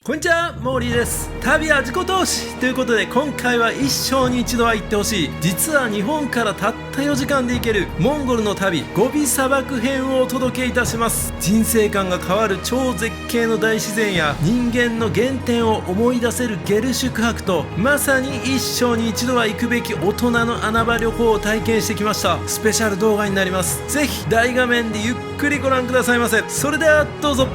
こんにちは、モーリーです。旅は自己投資ということで、今回は一生に一度は行ってほしい、実は日本からたった4時間で行けるモンゴルの旅、ゴビ砂漠編をお届けいたします。人生観が変わる超絶景の大自然や人間の原点を思い出せるゲル宿泊と、まさに一生に一度は行くべき大人の穴場旅行を体験してきました。スペシャル動画になります。ぜひ大画面でゆっくりご覧くださいませ。それではどうぞ。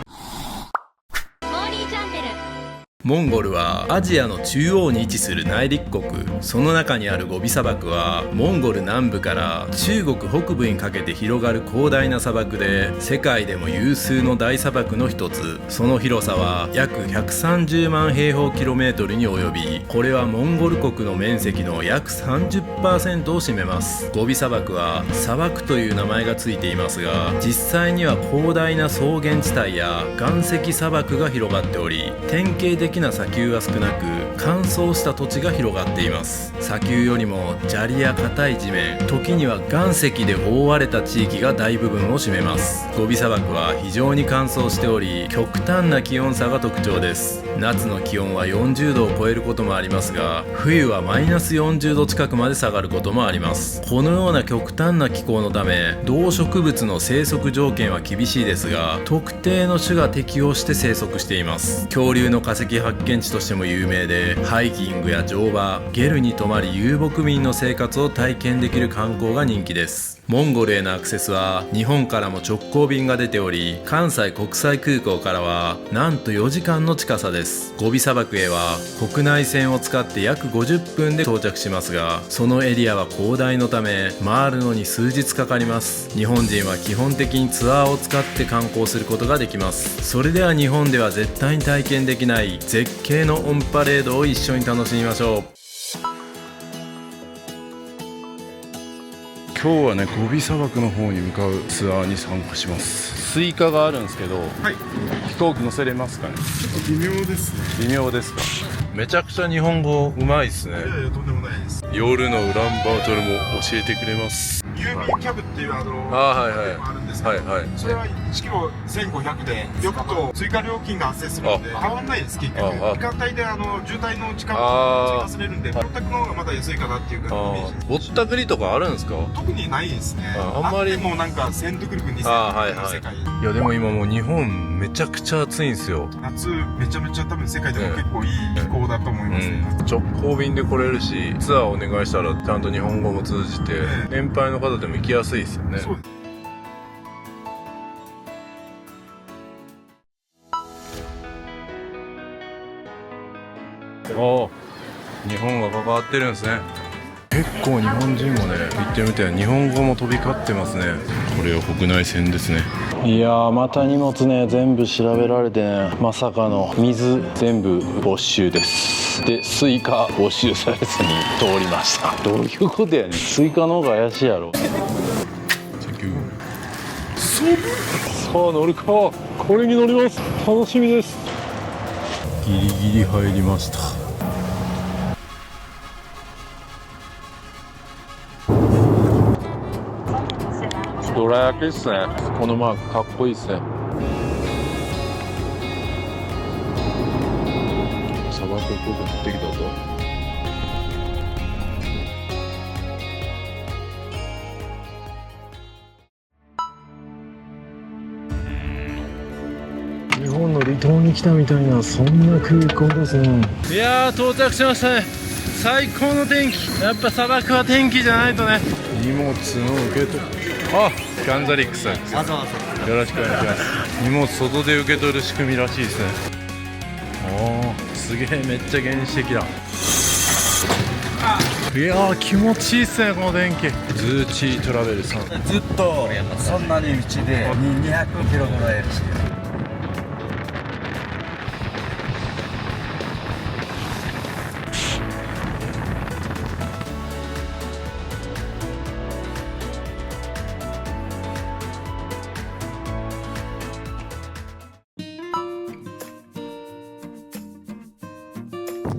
モンゴルはアジアの中央に位置する内陸国。その中にあるゴビ砂漠はモンゴル南部から中国北部にかけて広がる広大な砂漠で、世界でも有数の大砂漠の一つ。その広さは約130万平方キロメートルに及び、これはモンゴル国の面積の約 30% を占めます。ゴビ砂漠は砂漠という名前がついていますが、実際には広大な草原地帯や岩石砂漠が広がっており、典型的な砂丘は少なく、乾燥した土地が広がっています。砂丘よりも砂利や硬い地面、時には岩石で覆われた地域が大部分を占めます。ゴビ砂漠は非常に乾燥しており、極端な気温差が特徴です。夏の気温は40度を超えることもありますが、冬はマイナス40度近くまで下がることもあります。このような極端な気候のため、動植物の生息条件は厳しいですが、特定の種が適応して生息しています。恐竜の化石発見地としても有名で、ハイキングや乗馬、ゲルに泊まり遊牧民の生活を体験できる観光が人気です。モンゴルへのアクセスは日本からも直行便が出ており、関西国際空港からはなんと4時間の近さです。ゴビ砂漠へは国内線を使って約50分で到着しますが、そのエリアは広大のため回るのに数日かかります。日本人は基本的にツアーを使って観光することができます。それでは日本では絶対に体験できない絶景のオンパレードを一緒に楽しみましょう。今日はね、ゴビ砂漠の方に向かうツアーに参加します。スイカがあるんですけど、はい、飛行機乗せれますかね。ちょっと微妙ですね。微妙ですか。めちゃくちゃ日本語うまいですね。いやいや、とんでもないです。夜のウランバートルも教えてくれます。郵便キャブっていうはいはい、あるんですけど、はいはい、それは1キロ1500で、よくと追加料金が発生するので変わんないです。結局時間帯で渋滞の時間も追加されるんで、ぼったくの方がまだ安いかなっていうかイメージです。ぼったくりとかあるんですか。特にないですね。あんまりもうなんか1000ドクルク2000ドクルクの世界。いやでも今もう日本めちゃくちゃ暑いんですよ。夏めちゃめちゃ多分世界でも結構いい気候だと思いますね。直行便で来れるし、ツアーお願いしたらちゃんと日本語も通じて、年配の方でも行きやすいですよね。そうです。日本が関わってるんですね。結構日本人もね、言ってみたら日本語も飛び交ってますね。これは国内線ですね。いやー、また荷物ね、全部調べられてね、まさかの水全部没収です。で、スイカ没収されずに通りました。どういうことやねん。スイカの方が怪しいやろ。さあ乗るか。これに乗ります。楽しみです。ギリギリ入りました。どら焼きっすね。このマークかっこいいっすね。砂漠っぽくなってきたぞ。日本の離島に来たみたいな、そんな空港ですね。いやー、到着しましたね。最高の天気。やっぱ砂漠は天気じゃないとね。荷物の受け取り、キャンザリックス、よろしくお願いします。荷物外で受け取る仕組みらしいですね。すげえ、めっちゃ原始的だ。いやー、気持ちいいっすね、この天気。ズーチートラベルさん、ずっとそんなにうちで200キロぐらいですよ。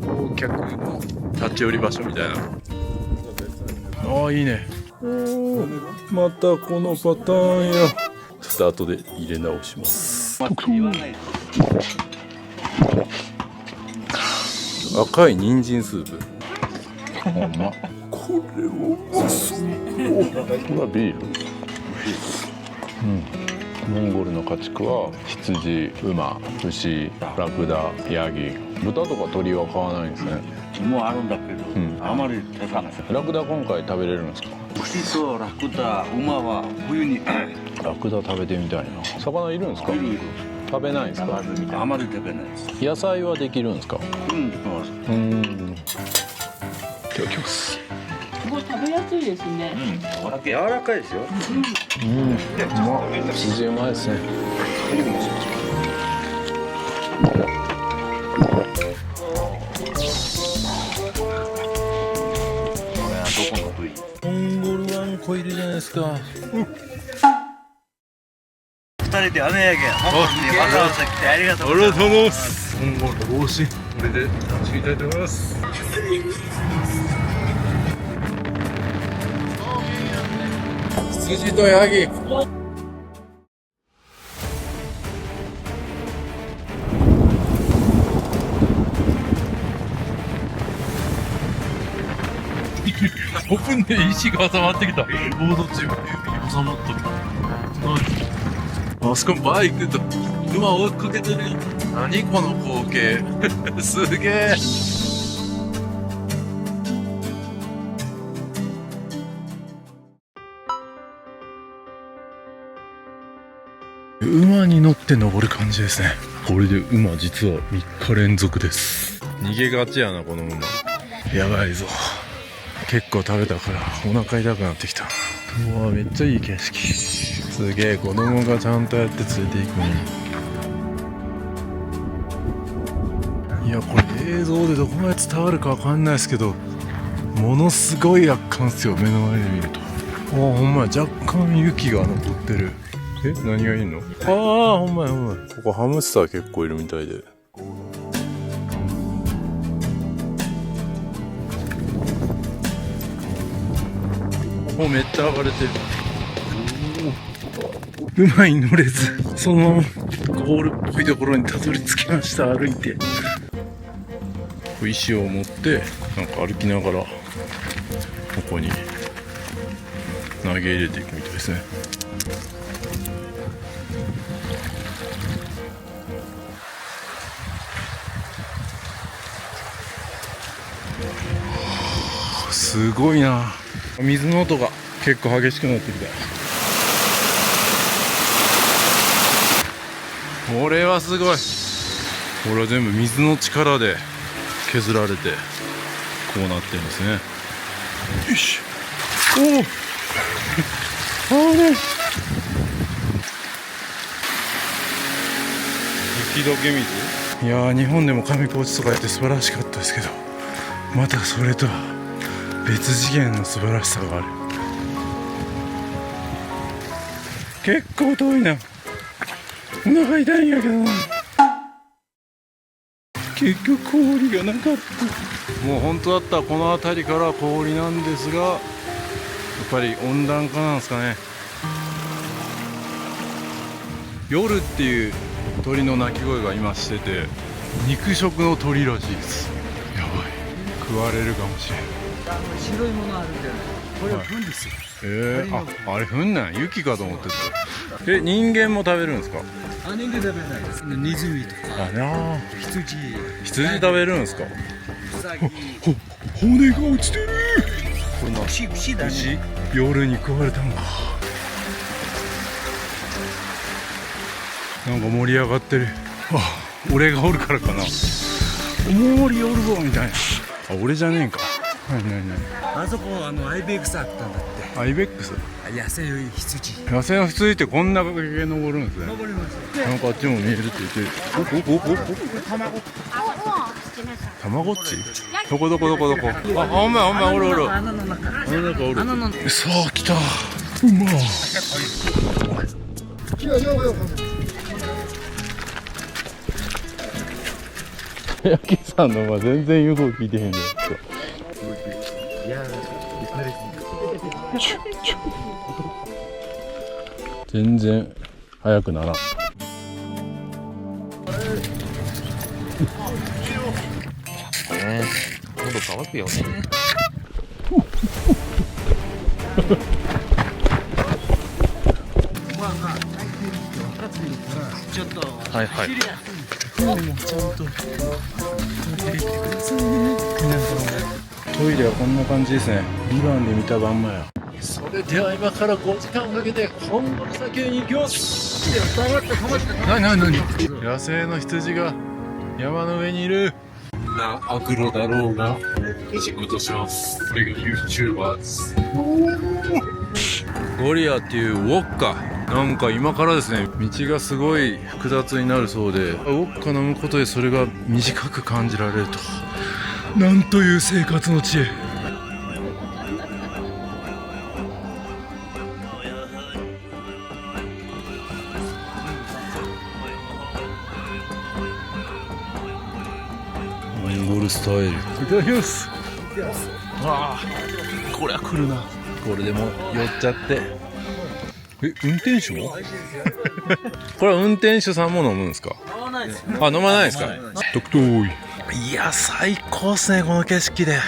乗客の立ち寄り場所みたいな。いいね。またこのパターンや。ちょっと後で入れ直します。赤い人参スープ。ほんま。これもうまそう。これはビール。モンゴルの家畜は羊、馬、牛、ラクダ、ヤギ、豚とか鳥は買わないんですね。もうあるんだけど、あまり手かない。ラクダ今回食べれるんですか？牛とラクダ、馬は冬にラクダ食べてみたいな。魚いるんですか？いる。食べないんですか？あまり食べないです。野菜はできるんですか？できます。いただきます。すごい食べやすいですね。柔らかいですよ。うまっ。羊うまいですね。モンゴル湾コイルじゃないですか。二人で雨やけん。本当にわざわざ来てありがとうございます。ありがとうございます。モンゴルの帽子、これで楽しみたいと思います。羊とヤギ。オープンで石が挟まってきた。ボードチームに収まった。あそこバイクと馬追いかけてる。何この光景。すげえ。馬に乗って登る感じですね。これで馬実は3日連続です。逃げがちやなこの馬。やばいぞ。結構食べたからお腹痛くなってきた。うわめっちゃいい景色。すげえ子供がちゃんとやって連れていくに。いやこれ映像でどこまで伝わるかわかんないですけど、ものすごい圧巻っすよ目の前で見ると。あほんまや若干雪が残ってる。え何がいんの？ああほんまやほんまや。ここハムスター結構いるみたいで。もうめっちゃ暴れてる。馬に乗れずそのままゴールっぽいところにたどり着きました。歩いて石を持ってなんか歩きながらここに投げ入れていくみたいですね。すごいな。水の音が結構激しくなってきた。これはすごい。これは全部水の力で削られてこうなってるんですね。よし。おお。あれ。雪解け水。いやー日本でも上高地とかやって素晴らしかったですけど、またそれとは別次元の素晴らしさがある。結構遠いな。お腹痛いんやけどな。結局氷がなかった。もう本当だったらこの辺りから氷なんですが、やっぱり温暖化なんですかね。夜っていう鳥の鳴き声が今してて、肉食の鳥らしいです。やばい、食われるかもしれない。白いものあるんじゃない。これは糞ですよ。あれ糞なん雪かと思ってた。人間も食べるんですか？人間食べないです。ネズミとか。羊食べるんですか？骨が落ちてる。これ牛だね。夜に食われたんだ。なんか盛り上がってる。俺がおるからかな。おりおるぞみたいな。俺じゃねえか。あそこアイベックスあったんだって。アイベックス？野生羊。野生の羊ってこんな崖登るんですね。登ります。なんかあっちも見えるって言ってる。たまごっち？どこ？あ、ほんまおる。穴の中。さあ来た。うま。ヤキさんの馬全然言うこと聞いてへんじゃないですか。全然速くならん。ね。喉乾くよね。はいはい。でもちゃんと入れてくださいね。トイレはこんな感じですね。ビバンで見たまんまや。それでは今から5時間かけて本郷砂丘に行きます。なに野生の羊が山の上にいる。アクロだろうが仕事します。これが YouTuber です。ゴリアっていうウォッカ、なんか今からですね、道がすごい複雑になるそうで、ウォッカ飲むことでそれが短く感じられると。なんという生活の知恵。モンゴルスタイル。いただきます。ああ、これは来るな。これでも酔っちゃって。運転手もこれは運転手さんも飲むんですか？飲まないです。あ、飲まないですか？とくとい。いや、最高っすね、この景色で。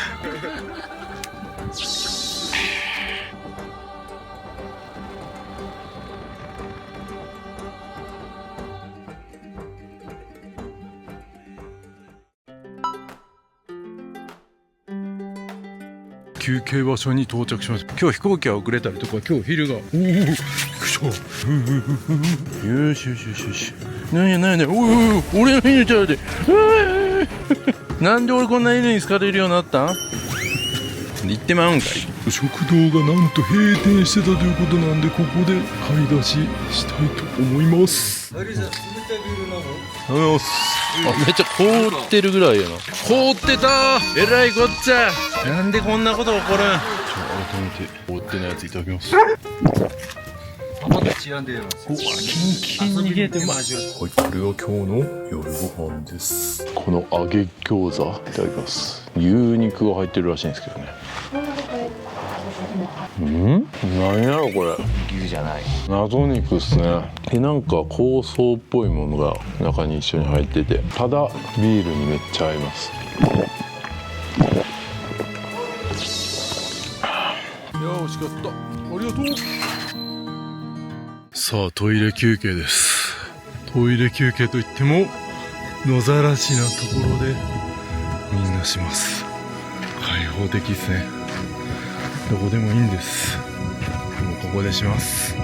休憩場所に到着しました。今日飛行機は遅れたりとか、今日昼がよし。なんや俺の犬ちゃうで。なんで俺こんな犬に好かれるようになったん？行ってまうんかい。食堂がなんと閉店してたということなんで、ここで買い出ししたいと思います。めっちゃ凍ってるぐらいやな。凍ってたー。えらいこっちゃ。なんでこんなこと起こるん。改めて凍ってないやついただきます。キンキンに冷えてマジ。はい、これが今日の夜ご飯です。この揚げ餃子いただきます。牛肉が入ってるらしいんですけどね。何やろこれ。牛じゃない。謎肉っすね。なんか香草っぽいものが中に一緒に入ってて、ただビールにめっちゃ合います。よしかった。ありがとう。さあトイレ休憩です。トイレ休憩といっても野ざらしなところでみんなします。開放的ですね。どこでもいいんです。もうここでします。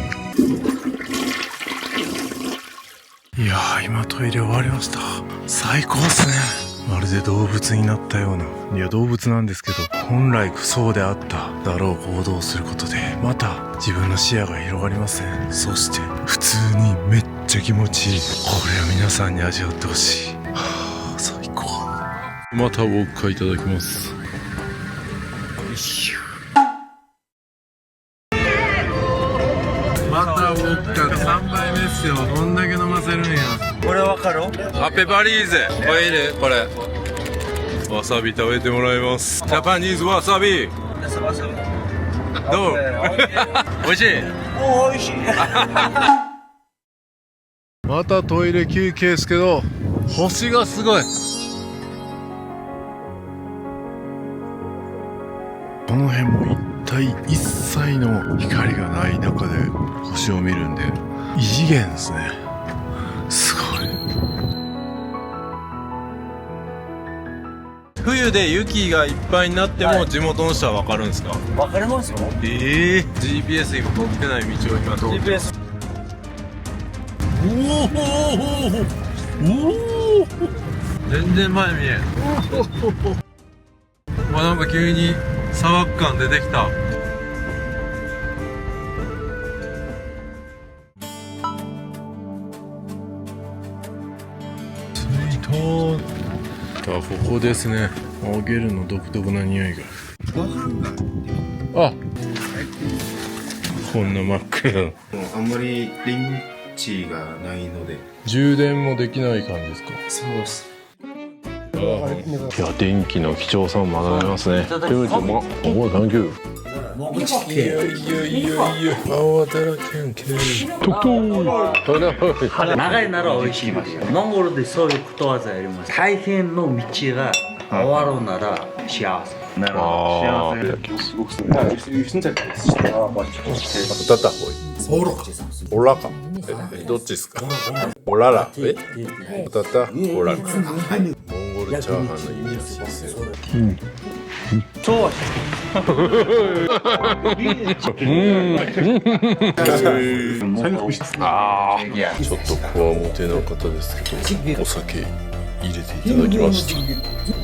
いやー、今トイレ終わりました。最高っすね。まるで動物になったような。いや動物なんですけど、本来そうであっただろう行動をすることでまた自分の視野が広がりますね。そして普通にめっちゃ気持ちいい。これは皆さんに味わってほしい。はあ、最高。またウォッカいただきます。またウォッカ3杯目っすよ。どんだけ飲ませるんや。これわかる？あ、ペパリーゼ。これいいね、これ。わさび食べてもらいます。ジャパニーズわさび。どう？美味しい？おいしい。またトイレ休憩ですけど、星がすごい。この辺も一体一切の光がない中で星を見るんで、異次元ですね。すごい。冬で雪がいっぱいになっても地元の人は分かるんですか？わかりますよ。GPS 今乗ってない道を今通って。 GPS。 おお全然前見えん。なんか急に砂漠感出てきた。ここですね。あげるの独特な匂いが。あ、こんな真っ暗。あんまり電池がないので充電もできない感じですか？そうです。いや、電気の貴重さを学べますね。というわけで、おい、サンキュー。いや、泡だらけんけ。長いなら美味しいですよ。モンゴルでそういうことわざやります。大変の道が終わるなら幸せ。ああ、いただきます。タタホイ。オラか。どっちですか。オララ。タタオララ。モンゴルチャーハンの意味らしいですよ。そう。ああ、ちょっとこわもてな方ですけど、お酒入れていただきました。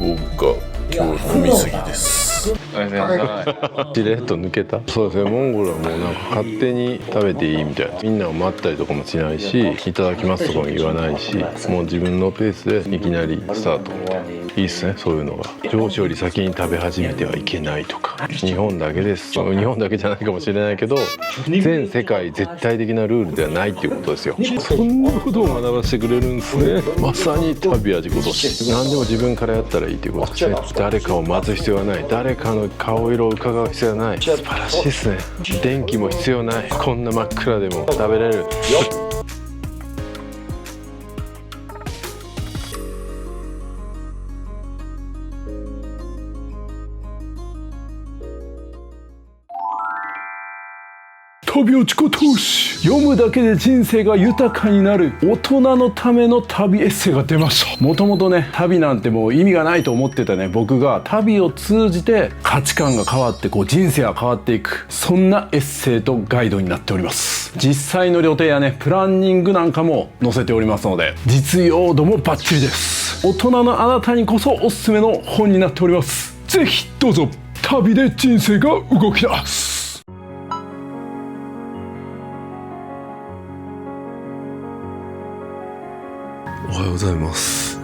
僕が今日飲みすぎです。しれっと抜けた。そうですね、モンゴルはもうなんか勝手に食べていいみたいな、みんなを待ったりとかもしないし、いただきますとかも言わないし、もう自分のペースでいきなりスタート。いいっすね、そういうのが。上司より先に食べ始めてはいけないとか、日本だけです。日本だけじゃないかもしれないけど、全世界絶対的なルールではないっていうことですよ。そんなことを学ばせてくれるんですね。まさに旅味ことし、何でも自分からやったらいいということですね。誰かを待つ必要はない、誰かの顔色を伺う必要はない。素晴らしいですね。電気も必要ない、こんな真っ暗でも食べれる。旅落ち子投資、読むだけで人生が豊かになる大人のための旅エッセイが出ました。もともとね、旅なんてもう意味がないと思ってたね僕が、旅を通じて価値観が変わって、こう人生が変わっていく、そんなエッセイとガイドになっております。実際の旅程やね、プランニングなんかも載せておりますので、実用度もバッチリです。大人のあなたにこそおすすめの本になっております。ぜひどうぞ。旅で人生が動き出す。おはようございます。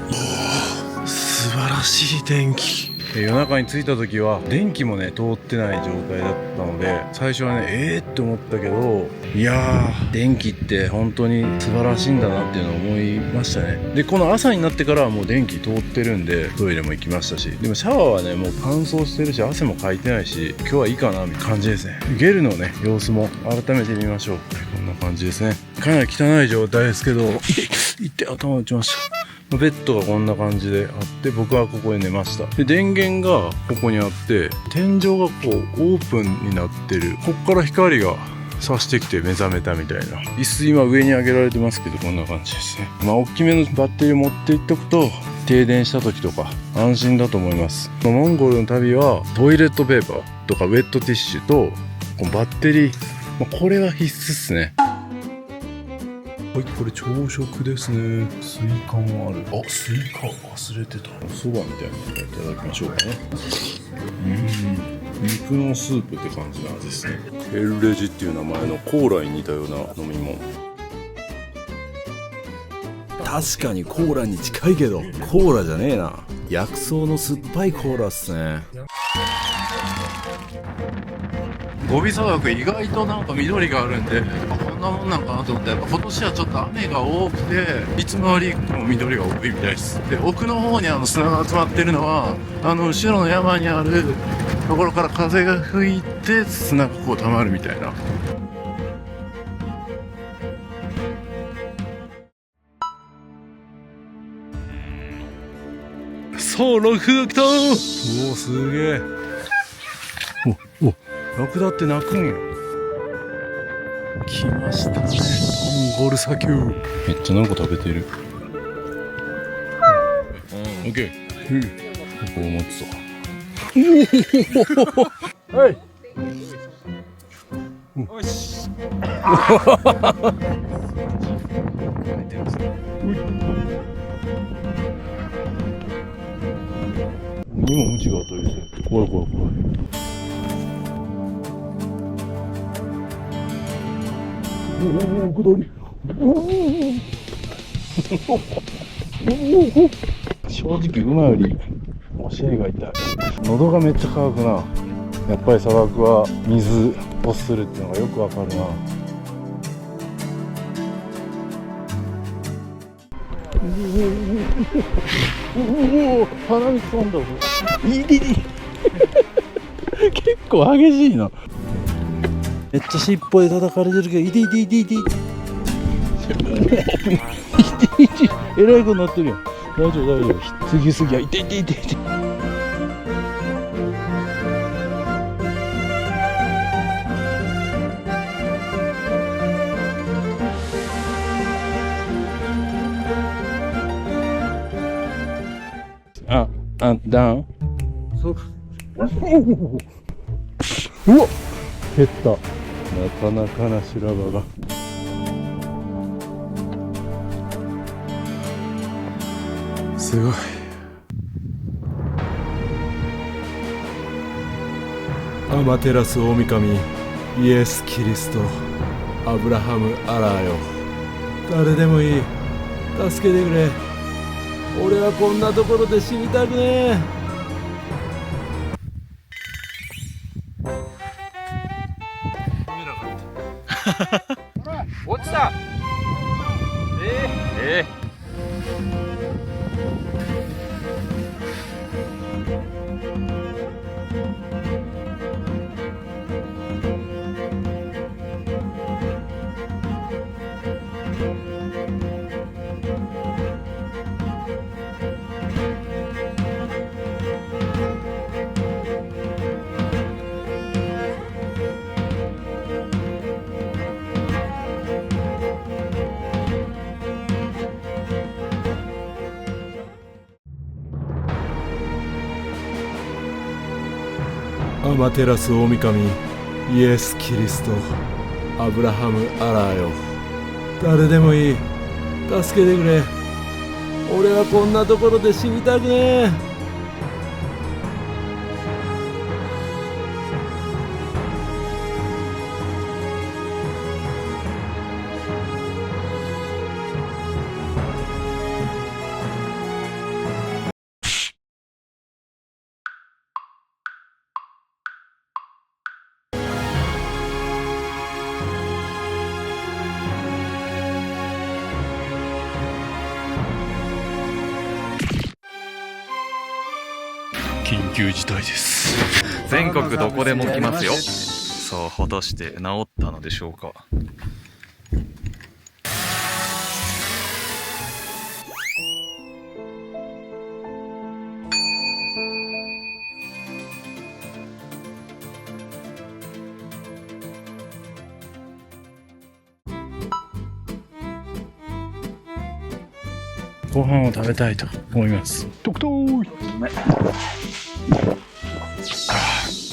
素晴らしい天気。夜中に着いた時は電気もね通ってない状態だったので、最初はねって思ったけど、いやー、電気って本当に素晴らしいんだなっていうのを思いましたね。でこの朝になってからはもう電気通ってるんで、トイレも行きましたし、でもシャワーはねもう乾燥してるし、汗もかいてないし、今日はいいかなみたいな感じですね。ゲルのね様子も改めて見ましょう。こんな感じですね。かなり汚い状態ですけど、いって頭打ちました。ベッドがこんな感じであって、僕はここで寝ました。で電源がここにあって、天井がこうオープンになってる。こっから光が差してきて目覚めたみたいな。椅子今上に上げられてますけど、こんな感じですね。大きめのバッテリー持っていっとくと、停電した時とか安心だと思います。モンゴルの旅はトイレットペーパーとかウェットティッシュとこのバッテリー、これは必須っすね。はい、これ朝食ですね。スイカもある。あ、スイカ忘れてた。お蕎麦みたいなのいただきましょうかね。肉のスープって感じの味ですね。エルレジっていう名前のコーラに似たような飲み物。確かにコーラに近いけど、コーラじゃねえな。薬草の酸っぱいコーラっすね。ゴビ砂漠意外となんか緑があるんで、こんなもんなんかなと思って、今年はちょっと雨が多くて、いつもよりも緑が多いみたいです。で奥の方に砂が集まってるのは、後ろの山にあるところから風が吹いて砂がこう溜まるみたいな。そう、6だ来た。おお、すげえ。おラクダって鳴くんよ。来ましたね、モンゴル砂丘。めっちゃなんか食べてる。オッケー。ここを持つと。はい。よし。にもムチがあったりして、怖い怖い怖い。おお、下り。正直馬よりお尻が痛い。喉がめっちゃ乾くな。やっぱり砂漠は水をするっていうのがよくわかるな。おお、鼻に飛んだぞ。結構激しいな。めっちゃ尻尾で叩かれてるけど、いて。えらいことになってるやん。大丈夫。次、いて。ダウン。そう。うわ、減った。なかなかな修羅場が。すごい。アマテラス大神、イエス・キリスト、アブラハム・アラーよ。誰でもいい。助けてくれ。俺はこんなところで死にたくねえ。落ちた。アマテラス大神、イエス・キリスト、アブラハム・アラーよ。誰でもいい。助けてくれ。俺はこんなところで死にたくねえ。緊急事態です。全国どこでも来ますよ。さあ果たして治ったのでしょうか。ご飯を食べたいと思います。とくとーい。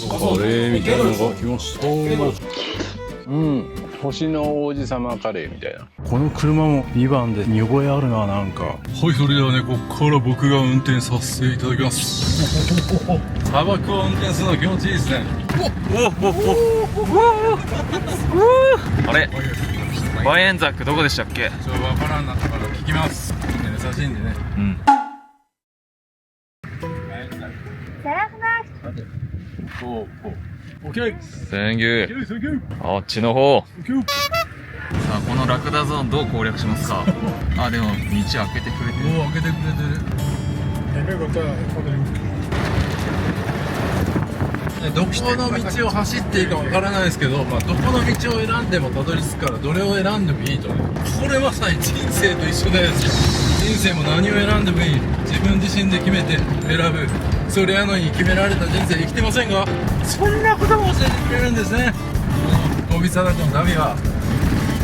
カレーみたいなのが来ました。星の王子様カレーみたいな。この車も2番で見覚えあるな、なんか。はい、それではね、ここから僕が運転させていただきます。砂漠を運転するの気持ちいいですね。あれバイエンザックどこでしたっけ。わからんなったから聞きます。優しいんでね。うん。オッケー。センキュー。あっちの方。さあこのラクダゾーンどう攻略しますか。あ、でも道開けてくれてる。もう開けてくれてる。どこの道を走っていいかわからないですけど、どこの道を選んでもたどり着くから、どれを選んでもいいと思う。これまさに人生と一緒です。人生も何を選んでもいい。自分自身で決めて選ぶ。それやのに決められた人生生きてませんが、そんなことも教えてくれるんですね。このゴビ砂漠の旅は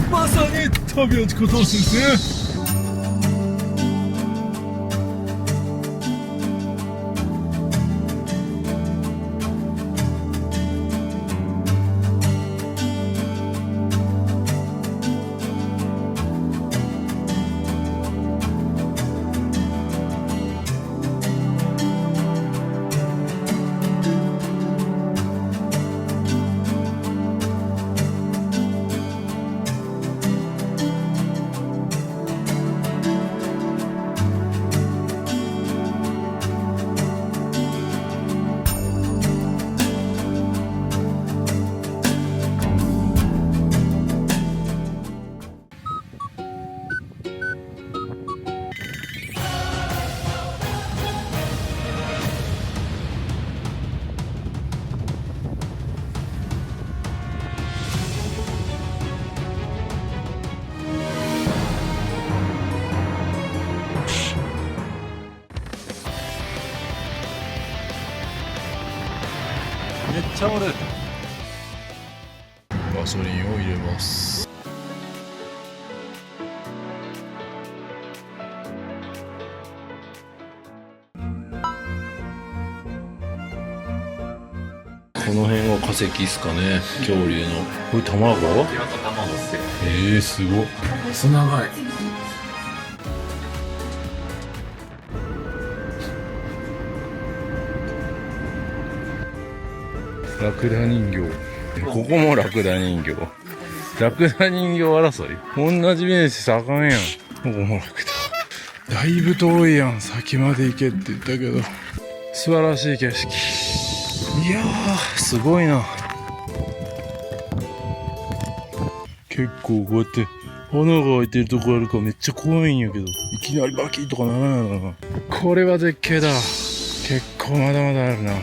まさに旅をことをするんですね。めっちゃおる。ガソリンを入れます。この辺は化石っすかね、恐竜の。これ卵？すごい。細長い。ラクダ人形。ここもラクダ人形。ラクダ人形争い。同じ目してあかんやん。ここもラクダ。だいぶ遠いやん。先まで行けって言ったけど。素晴らしい景色。いやー、すごいな。結構こうやって穴が開いてるとこあるからめっちゃ怖いんやけど、いきなりバキッとかならないのかな。これは絶景だ。結構まだまだあるな。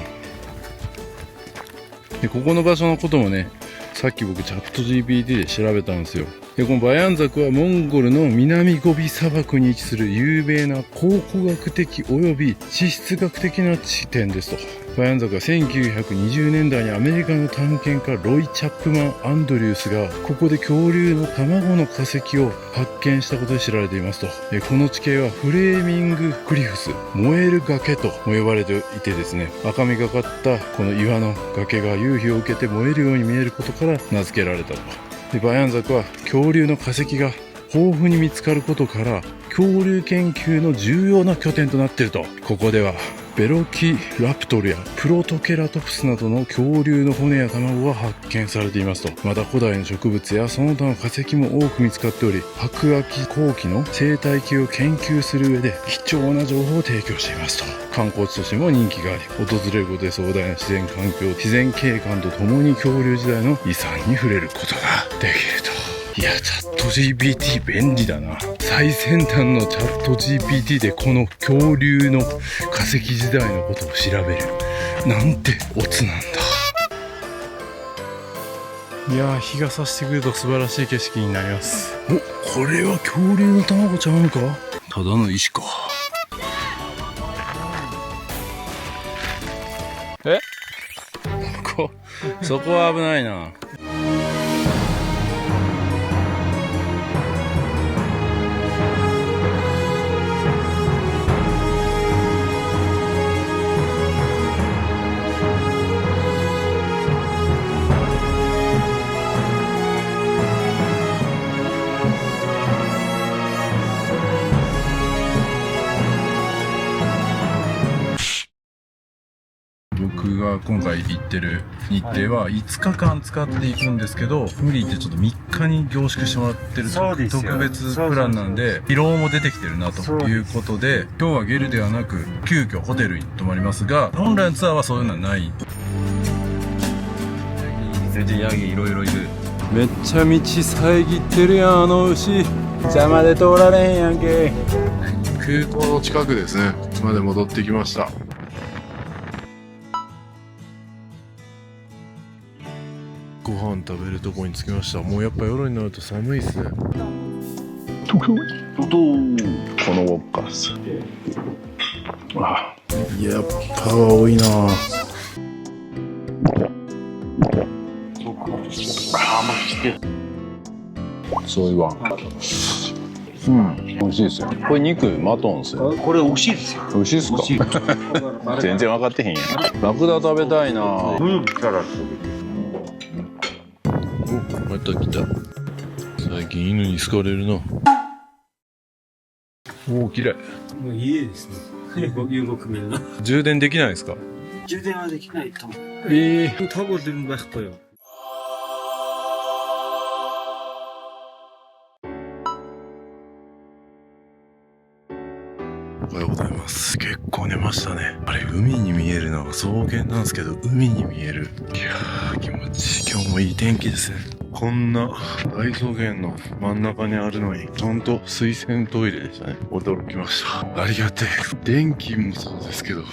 で、ここの場所のこともね、さっき僕チャット GPT で調べたんですよ。で、このバヤンザクはモンゴルの南ゴビ砂漠に位置する有名な考古学的及び地質学的な地点ですと。バヤンザクは1920年代にアメリカの探検家ロイ・チャップマン・アンドリュースがここで恐竜の卵の化石を発見したことで知られていますと。この地形はフレーミングクリフス、燃える崖とも呼ばれていてですね、赤みがかったこの岩の崖が夕日を受けて燃えるように見えることから名付けられたと。で、バヤンザクは恐竜の化石が豊富に見つかることから恐竜研究の重要な拠点となっていると。ここではベロキラプトルやプロトケラトプスなどの恐竜の骨や卵が発見されていますと。また古代の植物やその他の化石も多く見つかっており、白亜紀後期の生態系を研究する上で貴重な情報を提供していますと。観光地としても人気があり、訪れることで壮大な自然環境、自然景観とともに恐竜時代の遺産に触れることができると。いや、チャット GPT 便利だな。最先端のチャット GPT でこの恐竜の化石時代のことを調べるなんてオツなんだ。いやー、日が差してくると素晴らしい景色になります。お、これは恐竜の卵ちゃうんか。ただの石か。そこは危ないな。僕が今回行ってる日程は5日間使っていくんですけど、無理言ってちょっと3日に凝縮してもらってる特別プランなんで、疲労も出てきてるなということで、今日はゲルではなく急遽ホテルに泊まりますが、本来のツアーはそういうのはない。ヤギいろいろいる。めっちゃ道遮ってるやん、あの牛。邪魔で通られへんやんけ。空港の近くですねまで戻ってきました。ご飯食べるとこに着きました。もうやっぱ夜になると寒いっすね。このウォッカス。あ、やっぱ多いな。そういわん。うん、美味しいですよ。これ肉マトンですよ。これ美味しいですよ。美味しいですか。全然分かってへんやん。ラクダ食べたいな。また来た。最近犬に好かれるな。おお、綺麗。もう家ですね。遊牧民の。充電できないですか。充電はできないと思う。타고 들은 거 싶어요.おはようございます。結構寝ましたね。あれ、海に見えるのが草原なんですけど、海に見える。いやー、気持ちいい。今日もいい天気ですね。こんな大草原の真ん中にあるのに、ちゃんと水洗トイレでしたね。驚きました。ありがてえ。電気もそうですけど、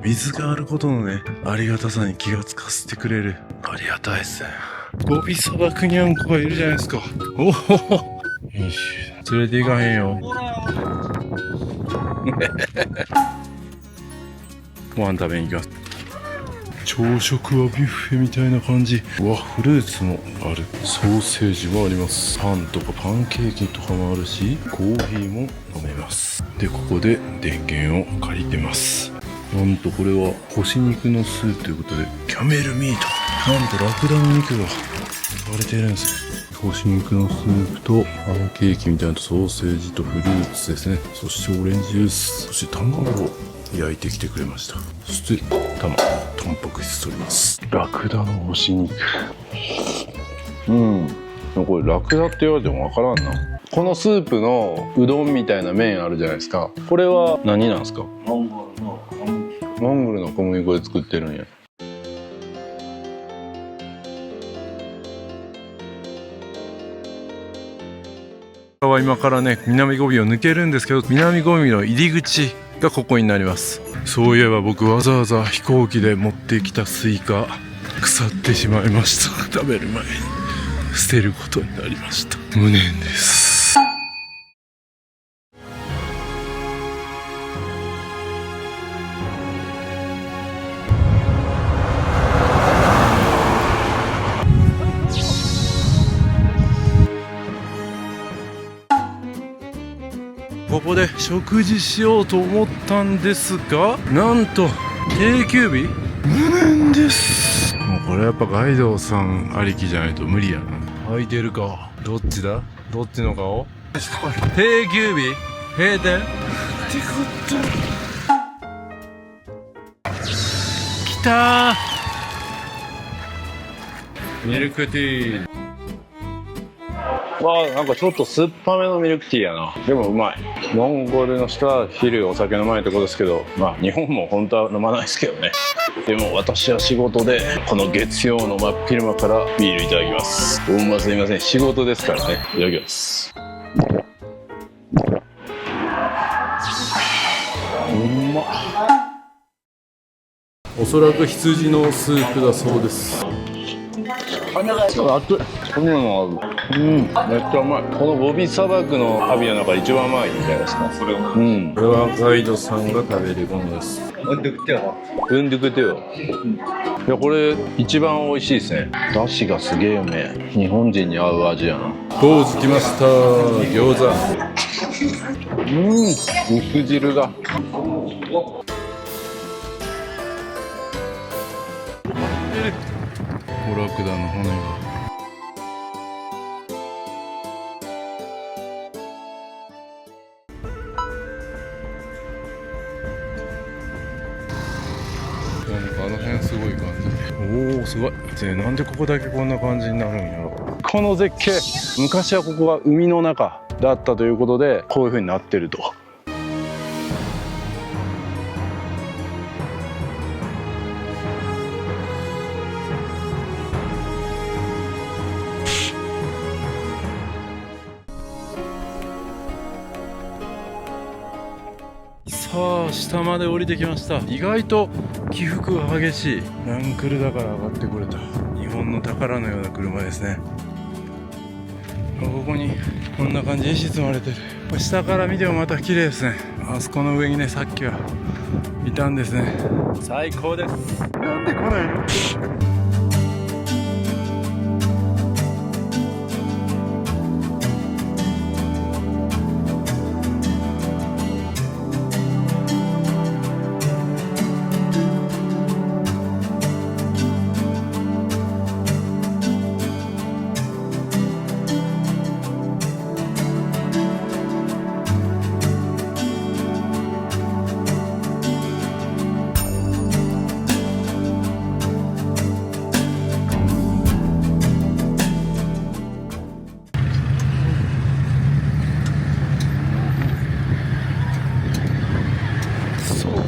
水があることのね、ありがたさに気がつかせてくれる。ありがたいですね。ゴビ砂漠にゃんこがいるじゃないですか。おお、よし、連れて行かへんよ。ご飯食べに行きます。朝食はビュッフェみたいな感じ。うわ、フルーツもある。ソーセージもあります。パンとかパンケーキとかもあるし、コーヒーも飲めます。で、ここで電源を借りてます。なんとこれは干し肉のスープということで、キャメルミート、なんとラクダの肉が割れてるんですよ。干し肉のスープとパンケーキみたいなソーセージとフルーツですね。そしてオレンジジュース、そして卵を焼いてきてくれました。そしてタンパク質取ります。ラクダの干し肉、これラクダって言われてもわからんな。このスープのうどんみたいな麺あるじゃないですか。これは何なんですか？モンゴルの小麦粉で作ってるんや。今からね、南ゴビを抜けるんですけど、南ゴビの入り口がここになります。そういえば僕わざわざ飛行機で持ってきたスイカ腐ってしまいました。食べる前に捨てることになりました。無念です。ここで食事しようと思ったんですが、なんと定休日無念です。もうこれやっぱガイドさんありきじゃないと無理やな。空いてるか、どっちだ、どっちの顔。定休日閉店ってこときたー。ミルクティー、わあ、なんかちょっと酸っぱめのミルクティーやな。でもうまい。モンゴルの人は昼お酒飲まないってことですけど、まあ日本も本当は飲まないですけどね。でも私は仕事でこの月曜の真っ昼間からビールいただきます。ほんますいません、仕事ですからね。いただきます。うまっ。おそらく羊のスープだそうです。熱い。こんなのある。めっちゃうまい。このゴビ砂漠のハビの中で一番うまいみたいですね。これはガイドさんが食べるものです。うんでくてよ。いや、これ一番美味しいですね。だしがすげえうめえ。日本人に合う味やな。ポーズきました。餃子。肉汁が。ラクダの骨が。なんかあの辺すごい感じ。おお、すごい。なんでここだけこんな感じになるんやろ。この絶景、昔はここが海の中だったということで、こういう風になってると。さあ、下まで降りてきました。意外と起伏が激しい。ランクルだから上がってこれた。日本の宝のような車ですね。ここにこんな感じに石積まれてる。下から見てもまた綺麗ですね。あそこの上にね、さっきはいたんですね。最高です。なんで来ないの？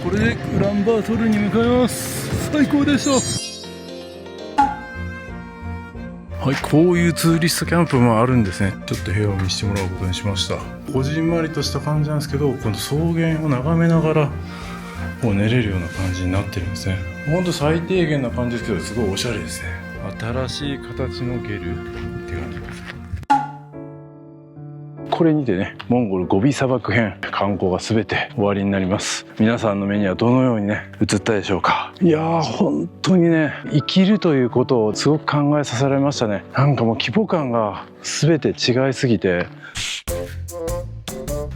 これでウランバートルに向かいます。最高でした。はい、こういうツーリストキャンプもあるんですね。ちょっと部屋を見せてもらうことにしました。こじんまりとした感じなんですけど、この草原を眺めながらこう寝れるような感じになってるんですね。ほんと最低限な感じですけど、すごいおしゃれですね。新しい形のゲルって感じです。これにてね、モンゴルゴビ砂漠編観光が全て終わりになります。皆さんの目にはどのようにね映ったでしょうか。いやー、本当にね、生きるということをすごく考えさせられましたね。なんかもう規模感が全て違いすぎて、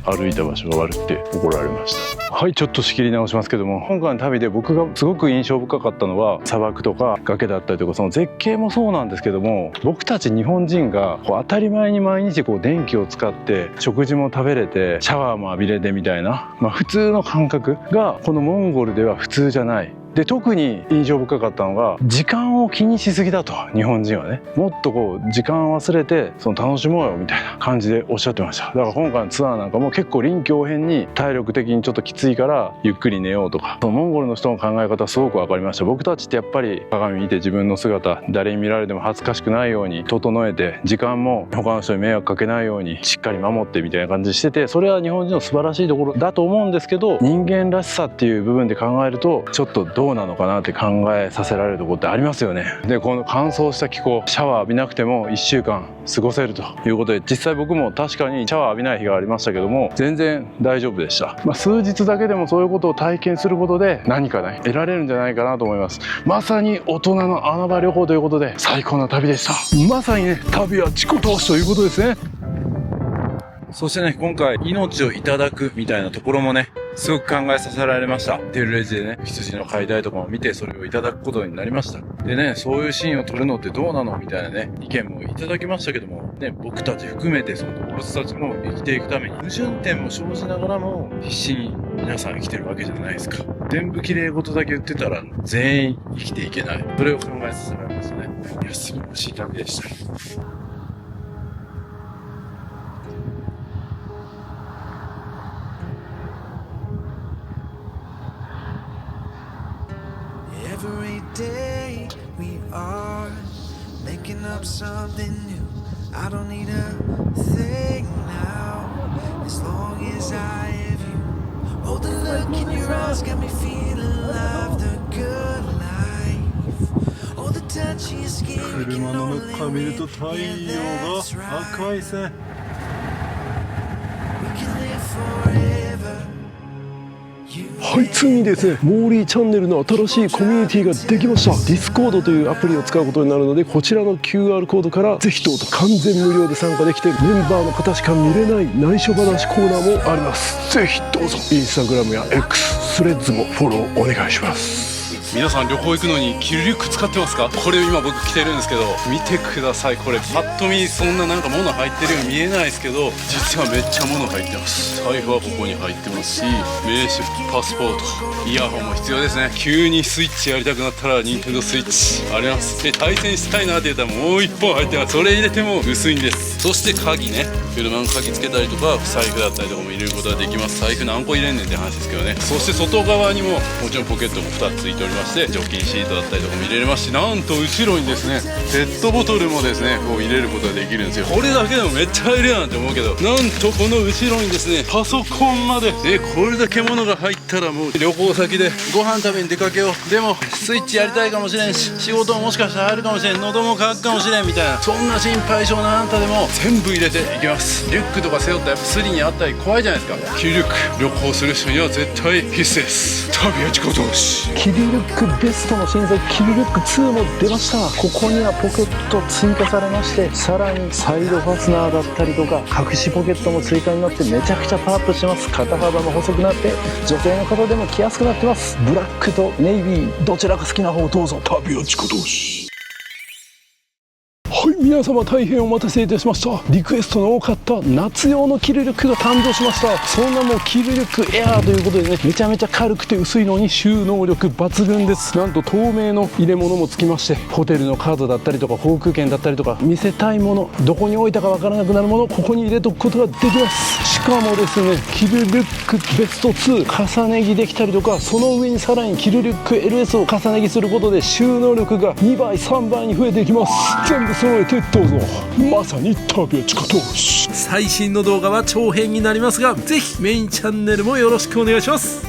歩いた場所が悪くて怒られました。はい、ちょっと仕切り直しますけども、今回の旅で僕がすごく印象深かったのは砂漠とか崖だったりとか、その絶景もそうなんですけども、僕たち日本人がこう当たり前に毎日こう電気を使って食事も食べれてシャワーも浴びれてみたいな、普通の感覚がこのモンゴルでは普通じゃない。で、特に印象深かったのが時間を気にしすぎだと、日本人はね。もっとこう時間忘れてその楽しもうよみたいな感じでおっしゃってました。だから今回のツアーなんかも結構臨機応変に体力的にちょっときついからゆっくり寝ようとか、そのモンゴルの人の考え方すごく分かりました。僕たちってやっぱり鏡見て自分の姿誰に見られても恥ずかしくないように整えて、時間も他の人に迷惑かけないようにしっかり守ってみたいな感じしてて、それは日本人の素晴らしいところだと思うんですけど、人間らしさっていう部分で考えるとちょっとどうなのかなって考えさせられるところってありますよね。で、この乾燥した気候、シャワー浴びなくても1週間過ごせるということで、実際僕も確かにシャワー浴びない日がありましたけども全然大丈夫でした。数日だけでもそういうことを体験することで何かね得られるんじゃないかなと思います。まさに大人の穴場旅行ということで最高な旅でした。まさにね、旅は自己投資ということですね。そしてね、今回命をいただくみたいなところもね、すごく考えさせられました。テルレジでね、羊の解体とかも見てそれをいただくことになりました。でね、そういうシーンを撮るのってどうなのみたいなね、意見もいただきましたけども、ね、僕たち含めてその動物たちも生きていくために矛盾点も生じながらも必死に皆さん生きてるわけじゃないですか。全部綺麗事だけ言ってたら全員生きていけない。それを考えさせられますね。いや、素晴らしい旅でした。Every day we are making up something new. I don't need a thing now, as long as I have you. Oh, the look in your eyes got me feeling alive, the good life. Oh, the touch of your skin, we can 車の only 中見ると win. 太陽 Yeah, が that's right. 赤い線。 We can live forever. はい、ついにですね、モーリーチャンネルの新しいコミュニティができました。ディスコードというアプリを使うことになるので、こちらの QR コードからぜひどうぞ。完全無料で参加できて、メンバーの方しか見れない内緒話コーナーもあります。ぜひどうぞ。インスタグラムや X、スレッズもフォローお願いします。皆さん旅行行くのにキルリュック使ってますか？これ今僕着てるんですけど、見てください。これパッと見そんななんか物入ってるように見えないですけど、実はめっちゃ物入ってます。財布はここに入ってますし、名刺、パスポート、イヤホンも必要ですね。急にスイッチやりたくなったらニンテンドースイッチあります。で、対戦したいなって言ったらもう1本入ってます。それ入れても薄いんです。そして鍵ね、車の鍵つけたりとか財布だったりとかも入れることができます。財布何個入れんねんって話ですけどね。そして外側にももちろんポケットも2つついております。除菌シートだったりとかも入れれますし、なんと後ろにですねペットボトルもですねこう入れることができるんですよ。これだけでもめっちゃ入れやんって思うけど、なんとこの後ろにですねパソコンまでこれだけ物が入ったらもう旅行先でご飯食べに出かけよう、でもスイッチやりたいかもしれんし、仕事ももしかしたら入るかもしれん、喉も渇くかもしれんみたいな、そんな心配性なあんたでも全部入れていきます。リュックとか背負ったらやっぱスリにあったり怖いじゃないですか。キルリュック旅行する人には絶対必須です。旅は自己投資。キルリュックベストの新作キルリュック2も出ました。ここにはポケット追加されまして、さらにサイドファスナーだったりとか隠しポケットも追加になってめちゃくちゃパワーアップしてます。肩幅も細くなって女性の方でも着やすくなってます。ブラックとネイビーどちらか好きな方をどうぞ。旅は自己投資。はい、皆様大変お待たせいたしました。リクエストの多かった夏用のキルリュックが誕生しました。その名もキルリュックエアーということでね、めちゃめちゃ軽くて薄いのに収納力抜群です。なんと透明の入れ物もつきまして、ホテルのカードだったりとか航空券だったりとか見せたいもの、どこに置いたかわからなくなるものをここに入れとくことができます。しかもですね、キルリュックベスト2重ね着できたりとか、その上にさらにキルリュック LS を重ね着することで収納力が2倍3倍に増えていきます。全部揃えてどうぞ。まさに旅は自己投資。最新の動画は長編になりますが、ぜひメインチャンネルもよろしくお願いします。